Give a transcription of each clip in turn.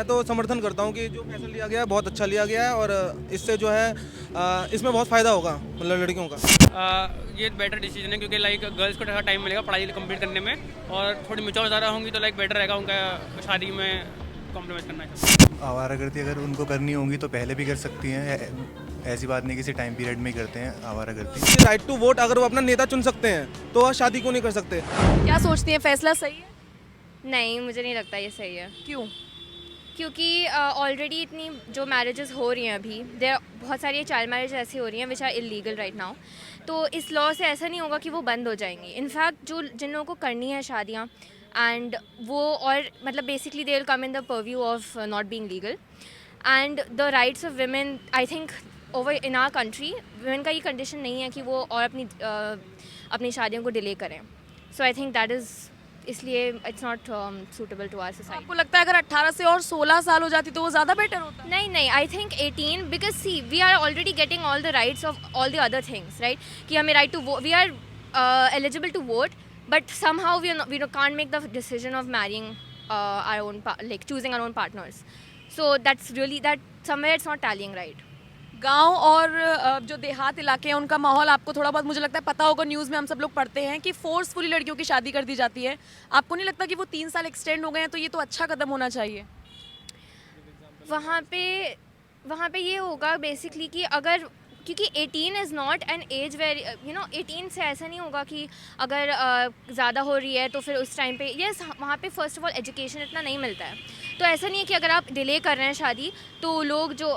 मैं तो समर्थन करता हूँ कि जो फैसला लिया गया है बहुत अच्छा लिया गया है और इससे जो है इसमें बहुत फ़ायदा होगा मतलब लड़कियों का। ये बेटर डिसीजन है क्योंकि लाइक गर्ल्स को थोड़ा टाइम मिलेगा पढ़ाई कंप्लीट करने में और थोड़ी मेच्योर ज़्यादा होंगी तो लाइक बेटर रहेगा उनका शादी में कॉम्प्रोमाइज़ करना। आवारागर्दी अगर उनको करनी होंगी तो पहले भी कर सकती हैं, ऐसी बात नहीं किसी टाइम पीरियड में ही करते हैं आवारागर्दी। राइट टू वोट अगर वो अपना नेता चुन सकते हैं तो वह शादी क्यों नहीं कर सकते। क्या सोचती हैं, फैसला सही है? नहीं, मुझे नहीं लगता ये सही है क्यों? क्योंकि ऑलरेडी इतनी जो मैरिजेस हो रही हैं अभी देर बहुत सारी चाइल्ड मैरिज ऐसी हो रही हैं which are illegal right now. तो इस लॉ से ऐसा नहीं होगा कि वो बंद हो जाएंगी। इनफैक्ट जो जिन लोगों को करनी है शादियाँ एंड वो और मतलब basically they will come in the purview of not being legal and the rights of women. I think over in our country women का ये कंडीशन नहीं है कि वो और अपनी शादियों को डिले करें। So I think that is इसलिए it's not suitable to our society. आपको लगता है अगर 18 से और 16 साल हो जाती तो वो ज़्यादा बेटर होता? नहीं, I think 18 because see we are already getting all the rights of all the other things right कि हमें right to we are eligible to vote but somehow we can't make the decision of marrying our own like choosing our own partners. So that's really that somewhere it's not tallying right. गांव और जो देहात इलाके हैं उनका माहौल आपको थोड़ा बहुत मुझे लगता है पता होगा, न्यूज़ में हम सब लोग पढ़ते हैं कि फोर्सफुली लड़कियों की शादी कर दी जाती है। आपको नहीं लगता कि वो 3 साल एक्सटेंड हो गए हैं तो ये तो अच्छा कदम होना चाहिए? वहाँ पे ये होगा बेसिकली कि अगर क्योंकि 18 is not an age where 18 से ऐसा नहीं होगा कि अगर ज़्यादा हो रही है तो फिर उस टाइम पे यस वहाँ पे फर्स्ट ऑफ ऑल एजुकेशन इतना नहीं मिलता है। तो ऐसा नहीं है कि अगर आप डिले कर रहे हैं शादी तो लोग जो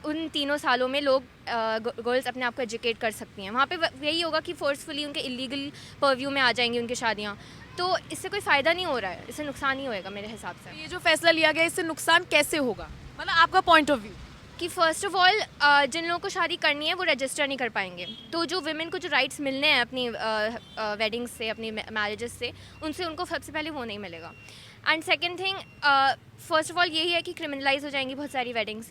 उन 3 सालों में लोग गर्ल्स अपने आप को एजुकेट कर सकती हैं। वहाँ पे यही होगा कि फोर्सफुली उनके इलीगल परव्यू में आ जाएंगी उनकी शादियाँ। तो इससे कोई फ़ायदा नहीं हो रहा है, इससे नुकसान ही होएगा मेरे हिसाब से। ये जो फैसला लिया गया इससे नुकसान कैसे होगा, मतलब आपका पॉइंट ऑफ व्यू? कि फ़र्स्ट ऑफ ऑल जिन लोगों को शादी करनी है वो रजिस्टर नहीं कर पाएंगे। तो जो विमेन को जो राइट्स मिलने हैं अपनी वेडिंग्स से अपनी मैरिजेस से उनसे उनको सबसे पहले वो नहीं मिलेगा। And second thing first of all यही है कि क्रिमिनलाइज हो जाएंगी बहुत सारी वेडिंग्स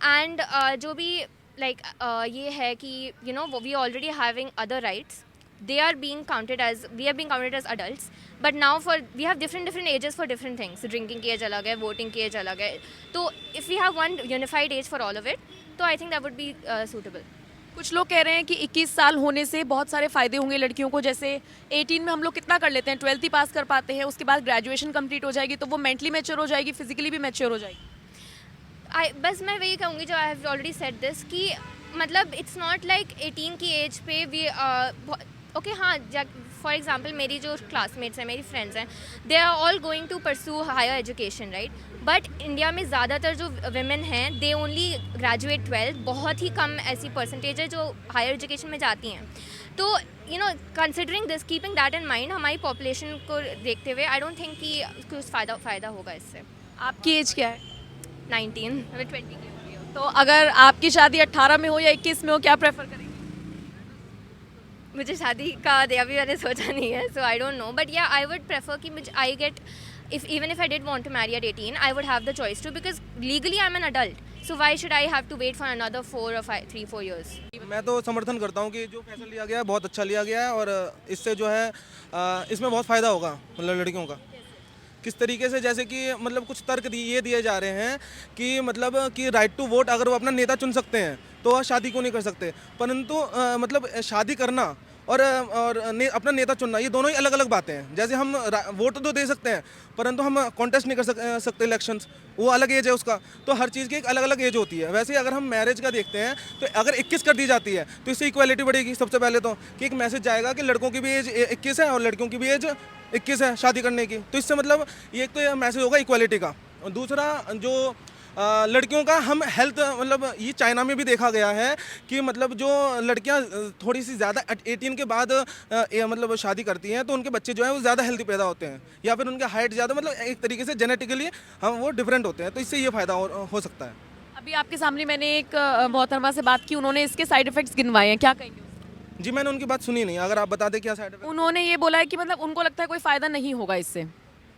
एंड जो भी लाइक ये है कि we already having other rights they are being counted as we are being counted as adults but now we have different ages for different things. Drinking की age अलग है, voting की age अलग है। तो if we have one unified age for all of it तो I think that would be suitable. कुछ लोग कह रहे हैं कि 21 साल होने से बहुत सारे फ़ायदे होंगे लड़कियों को। जैसे 18 में हम लोग कितना कर लेते हैं, 12th ही पास कर पाते हैं, उसके बाद ग्रेजुएशन कंप्लीट हो जाएगी तो वो मेंटली मैच्योर हो जाएगी, फिजिकली भी मैच्योर हो जाएगी। बस मैं वही कहूँगी जो I have already said this कि मतलब इट्स नॉट लाइक 18 की एज पे वी ओके हाँ फॉर एग्जाम्पल मेरी जो क्लासमेट्स हैं मेरी फ्रेंड्स हैं they are all going to pursue higher education right. But India में ज़्यादातर जो वेमेन हैं दे ओनली ग्रेजुएट 12। बहुत ही कम ऐसी परसेंटेज है जो हायर एजुकेशन में जाती हैं। तो considering this keeping that in mind हमारी पॉपुलेशन को देखते हुए आई डोंट थिंक कि कुछ फ़ायदा होगा इससे। आपकी एज क्या है? 19 अभी 20 की हो रही हो। तो अगर आपकी शादी 18 में हो या 21 में हो क्या प्रेफर करेंगे? मुझे शादी का अभी मैंने सोचा नहीं है सो आई डोंट नो बट या आई वुड प्रेफर कि मुझे I get even if I did want to marry at 18 I would have the choice to because legally I'm an adult so why should I have to wait for another 3-4 years. मैं तो समर्थन करता हूँ कि जो फैसला लिया गया है बहुत अच्छा लिया गया है और इससे जो है इसमें बहुत फ़ायदा होगा मतलब लड़कियों का। किस तरीके से, जैसे कि मतलब कुछ तर्क ये दिए जा रहे हैं कि मतलब कि राइट टू वोट अगर वो अपना नेता चुन सकते हैं तो वह शादी क्यों नहीं कर सकते। परंतु मतलब शादी करना और अपना नेता चुनना ये दोनों ही अलग अलग बातें हैं। जैसे हम वोट तो दे सकते हैं परंतु हम कॉन्टेस्ट नहीं कर सकते इलेक्शंस, वो अलग एज है उसका। तो हर चीज़ की एक अलग अलग एज होती है। वैसे ही अगर हम मैरिज का देखते हैं तो अगर 21 कर दी जाती है तो इससे इक्वालिटी बढ़ेगी। सबसे पहले तो कि एक मैसेज जाएगा कि लड़कों की भी एज 21 है और लड़कियों की भी एज 21 है शादी करने की। तो इससे मतलब ये एक तो ये मैसेज होगा इक्वालिटी का। और दूसरा जो लड़कियों का हम हेल्थ मतलब ये चाइना में भी देखा गया है कि मतलब जो लड़कियां थोड़ी सी ज़्यादा 18 के बाद मतलब शादी करती हैं तो उनके बच्चे जो हैं वो ज़्यादा हेल्दी पैदा होते हैं या फिर उनके हाइट ज़्यादा मतलब एक तरीके से जेनेटिकली हम वो डिफरेंट होते हैं। तो इससे ये फ़ायदा हो सकता है। अभी आपके सामने मैंने एक मोहतरमा से बात की, उन्होंने इसके साइड इफ़ेक्ट्स गिनवाए हैं, क्या कहेंगे? जी मैंने उनकी बात सुनी नहीं, अगर आप बता दें क्या साइड इफेक्ट। उन्होंने ये बोला है कि मतलब उनको लगता है कोई फ़ायदा नहीं होगा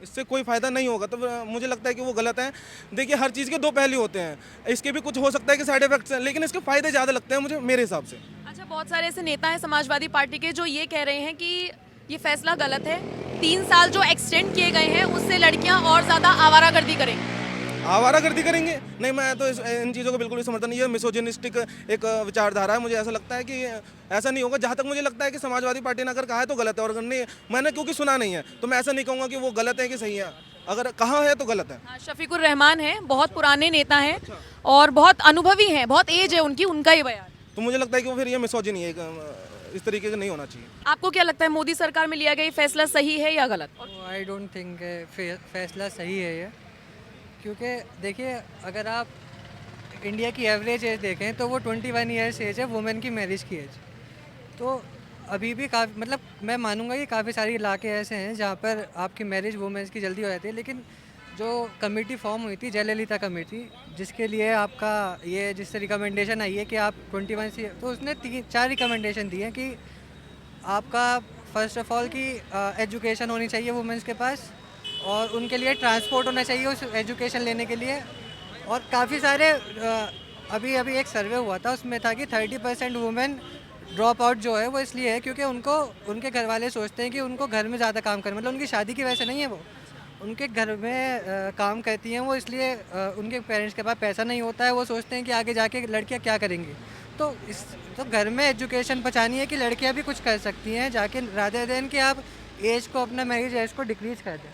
इससे कोई फ़ायदा नहीं होगा तो मुझे लगता है कि वो गलत है। देखिए हर चीज़ के दो पहलू होते हैं, इसके भी कुछ हो सकता है कि साइड इफेक्ट्स हैं लेकिन इसके फ़ायदे ज़्यादा लगते हैं मुझे मेरे हिसाब से। अच्छा, बहुत सारे ऐसे नेता हैं समाजवादी पार्टी के जो ये कह रहे हैं कि ये फैसला गलत है, 3 साल जो एक्सटेंड किए गए हैं उससे लड़कियां और ज़्यादा आवारागर्दी करेंगी। आवारागर्दी करेंगे? नहीं, मैं तो इन चीज़ों को बिल्कुल भी समर्थन नहीं है। मिसोजिनिस्टिक एक विचारधारा है। मुझे ऐसा लगता है कि ऐसा नहीं होगा। जहाँ तक मुझे लगता है कि समाजवादी पार्टी ने अगर कहा है तो गलत है, और अगर नहीं, मैंने क्योंकि सुना नहीं है तो मैं ऐसा नहीं कहूँगा कि वो गलत है कि सही है। अगर कहा है तो गलत है। हाँ, शफीकुर रहमान हैं, बहुत पुराने नेता हैं और बहुत अनुभवी हैं, बहुत एज है उनकी, उनका ये बयान। तो मुझे लगता है कि वो फिर ये मिसोजिनी है, इस तरीके का नहीं होना चाहिए। आपको क्या लगता है मोदी सरकार में लिया गया ये फैसला सही है या गलत? आई डोंट थिंक फैसला सही है ये, क्योंकि देखिए अगर आप इंडिया की एवरेज एज देखें तो वो 21 ईयर्स एज है वुमेन की मैरिज की एज। तो अभी भी काफ़ी, मतलब मैं मानूंगा कि काफ़ी सारे इलाके ऐसे हैं जहाँ पर आपकी मैरिज वुमेन्स की जल्दी हो जाती है, लेकिन जो कमेटी फॉर्म हुई थी जयललिता कमेटी, जिसके लिए आपका ये जिससे रिकमेंडेशन आई है कि आप 21 से, तो उसने 4 रिकमेंडेशन दी हैं कि आपका फर्स्ट ऑफ ऑल की एजुकेशन होनी चाहिए वुमेन्स के पास, और उनके लिए ट्रांसपोर्ट होना चाहिए उस एजुकेशन लेने के लिए, और काफ़ी सारे अभी अभी एक सर्वे हुआ था उसमें था कि 30% वुमेन ड्रॉप आउट जो है वो इसलिए है क्योंकि उनको उनके घर वाले सोचते हैं कि उनको घर में ज़्यादा काम करना, मतलब उनकी शादी की वजह से नहीं है, वो उनके घर में काम करती हैं वो, इसलिए उनके पेरेंट्स के पास पैसा नहीं होता है, वो सोचते हैं कि आगे जाके लड़कियां क्या करेंगी। तो घर में एजुकेशन पहुँचानी है कि लड़कियां भी कुछ कर सकती हैं जाके, रादर देन कि आप एज को, अपना मैरिज एज को डिक्रीज कर दें।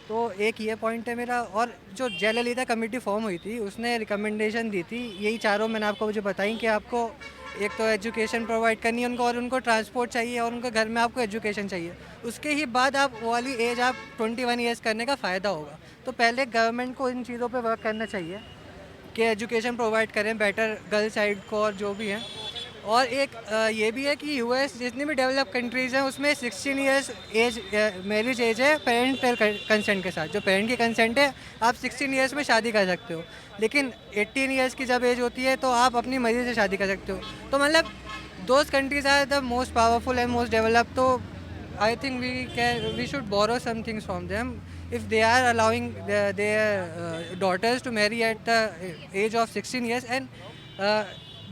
तो एक ये पॉइंट है मेरा। और जो जयललिता कमेटी फॉर्म हुई थी उसने रिकमेंडेशन दी थी, यही चारों मैंने आपको मुझे बताई कि आपको एक तो एजुकेशन प्रोवाइड करनी है उनको, और उनको ट्रांसपोर्ट चाहिए, और उनके घर में आपको एजुकेशन चाहिए। उसके ही बाद आप वो वाली एज आप 21 ईयर्स करने का फ़ायदा होगा। तो पहले गवर्नमेंट को इन चीज़ों पे वर्क करना चाहिए कि एजुकेशन प्रोवाइड करें बेटर गर्ल साइड को और जो भी हैं। और एक ये भी है कि यूएस जितनी भी डेवलप कंट्रीज़ हैं उसमें 16 ईयर्स एज मैरिज एज है पेरेंटल कंसेंट के साथ। जो पेरेंट की कंसेंट है आप 16 ईयर्स में शादी कर सकते हो, लेकिन 18 ईयर्स की जब एज होती है तो आप अपनी मर्जी से शादी कर सकते हो। तो मतलब those countries are the most powerful and most develop. तो I think we should borrow some things from them if they are allowing their daughters to marry at the age of 16 years. And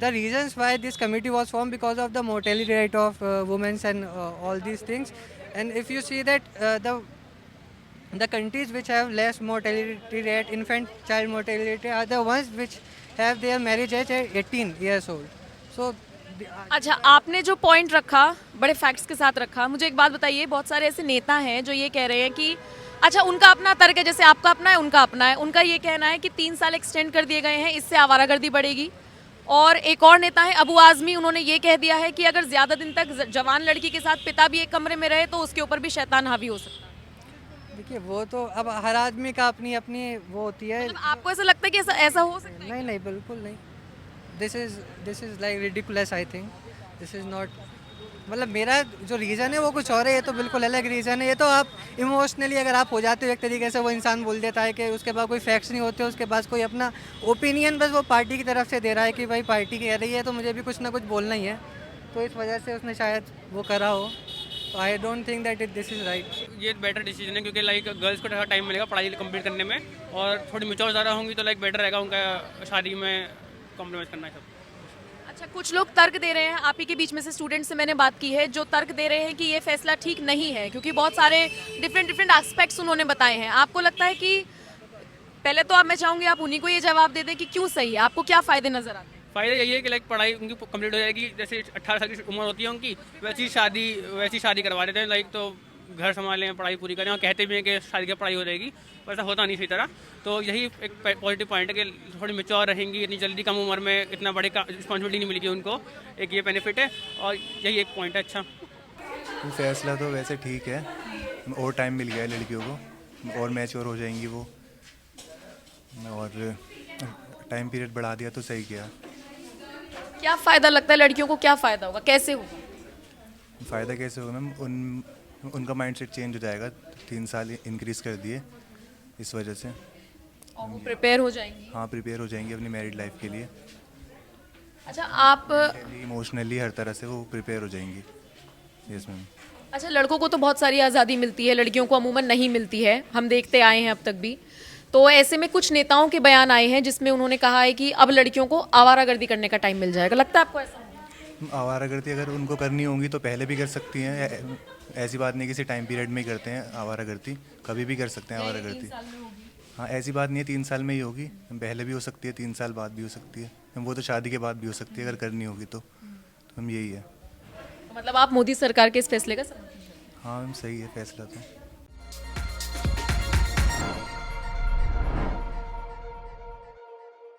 the reasons why this committee was formed because of the mortality rate of women and all these things. And if you see that the countries which have less mortality rate, infant child mortality, are the ones which have their marriage age at 18 years old. So अच्छा, आपने जो point रखा बड़े facts के साथ रखा, मुझे एक बात बताइए, बहुत सारे ऐसे नेता हैं जो ये कह रहे हैं कि अच्छा उनका अपना तर्क है, जैसे आपका अपना है उनका अपना है, उनका ये कहना है कि 3 साल एक्सटेंड कर दिए गए हैं, इससे आवारागर्दी बढ़ेगी। और एक और नेता है अबू आज़मी, उन्होंने ये कह दिया है कि अगर ज़्यादा दिन तक जवान लड़की के साथ पिता भी एक कमरे में रहे तो उसके ऊपर भी शैतान हावी हो सकता है। देखिए वो तो अब हर आदमी का अपनी अपनी वो होती है। मतलब आपको ऐसा लगता है कि ऐसा हो सकता है? नहीं नहीं, बिल्कुल नहीं। This is like ridiculous. I think this is not, मतलब मेरा जो रीज़न है वो कुछ और है, ये तो बिल्कुल अलग रीज़न है। ये तो आप इमोशनली अगर आप हो जाते हो एक तरीके से, वो इंसान बोल देता है कि उसके पास कोई फैक्ट्स नहीं होते, उसके पास कोई अपना ओपिनियन बस वो पार्टी की तरफ से दे रहा है कि भाई पार्टी कह रही है तो मुझे भी कुछ ना कुछ बोलना ही है, तो इस वजह से उसने शायद वो करा हो। तो I don't think that this is right. ये बेटर डिसीजन है क्योंकि लाइक गर्ल्स को थोड़ा टाइम मिलेगा पढ़ाई कंप्लीट करने में, और थोड़ी मेच्योर ज़्यादा होंगी तो लाइक बेटर रहेगा उनका शादी में कॉम्प्रोमाइज़ करना है सब। अच्छा, कुछ लोग तर्क दे रहे हैं, आप ही के बीच में से स्टूडेंट से मैंने बात की है, जो तर्क दे रहे हैं कि ये फैसला ठीक नहीं है क्योंकि बहुत सारे डिफरेंट एस्पेक्ट्स उन्होंने बताए हैं। आपको लगता है कि पहले तो मैं चाहूँगी आप उन्हीं को ये जवाब दे दें कि क्यों सही है, आपको क्या फ़ायदे नज़र आते हैं? फ़ायदा यही है कि लाइक पढ़ाई उनकी कंप्लीट हो जाएगी, जैसे 18 साल की उम्र होती है उनकी, वैसी शादी करवा देते हैं लाइक, तो घर संभालें, पढ़ाई पूरी करें, और कहते भी हैं कि शादी की पढ़ाई हो जाएगी, पर ऐसा होता नहीं सही तरह। तो यही एक पॉजिटिव पॉइंट है कि थोड़ी मेच्योर रहेंगी, इतनी जल्दी कम उम्र में इतना बड़े रिस्पॉन्सिबिलिटी नहीं मिलेगी उनको, एक ये बेनिफिट है, और यही एक पॉइंट है। अच्छा, फैसला तो वैसे ठीक है, और टाइम मिल गया है लड़कियों को, और मैच्योर हो जाएंगी वो, और टाइम पीरियड बढ़ा दिया तो सही किया। क्या फ़ायदा लगता है लड़कियों को, क्या फ़ायदा होगा, कैसे होगा? फ़ायदा कैसे होगा मैम, उनका माइंडसेट चेंज हो जाएगा, 3 साल इंक्रीज़ कर दिए इस वजह से, और वो प्रिपेयर हो जाएंगी। हाँ प्रिपेयर हो जाएंगी अपनी मैरिड लाइफ के लिए। अच्छा, आप इमोशनली हर तरह से वो प्रिपेयर हो जाएंगी। Yes ma'am. अच्छा, लड़कों को तो बहुत सारी आज़ादी मिलती है, लड़कियों को अमूमन नहीं मिलती है, हम देखते आए हैं अब तक भी। तो ऐसे में कुछ नेताओं के बयान आए हैं जिसमें उन्होंने कहा है कि अब लड़कियों को आवारागर्दी करने का टाइम मिल जाएगा। लगता है आपको ऐसा? आवारागर्दी अगर उनको करनी होगी तो पहले भी कर सकती हैं, ऐसी बात नहीं किसी टाइम पीरियड में ही करते हैं आवारागर्दी, कभी भी कर सकते हैं आवारागर्दी। हाँ, ऐसी बात नहीं है 3 साल में ही होगी, पहले भी हो सकती है, 3 साल बाद भी हो सकती है, वो तो शादी के बाद भी हो सकती है अगर करनी होगी तो हम यही है। मतलब आप मोदी सरकार के इस फैसले का समर्थन करते हैं? हाँ, सही है फैसला तो।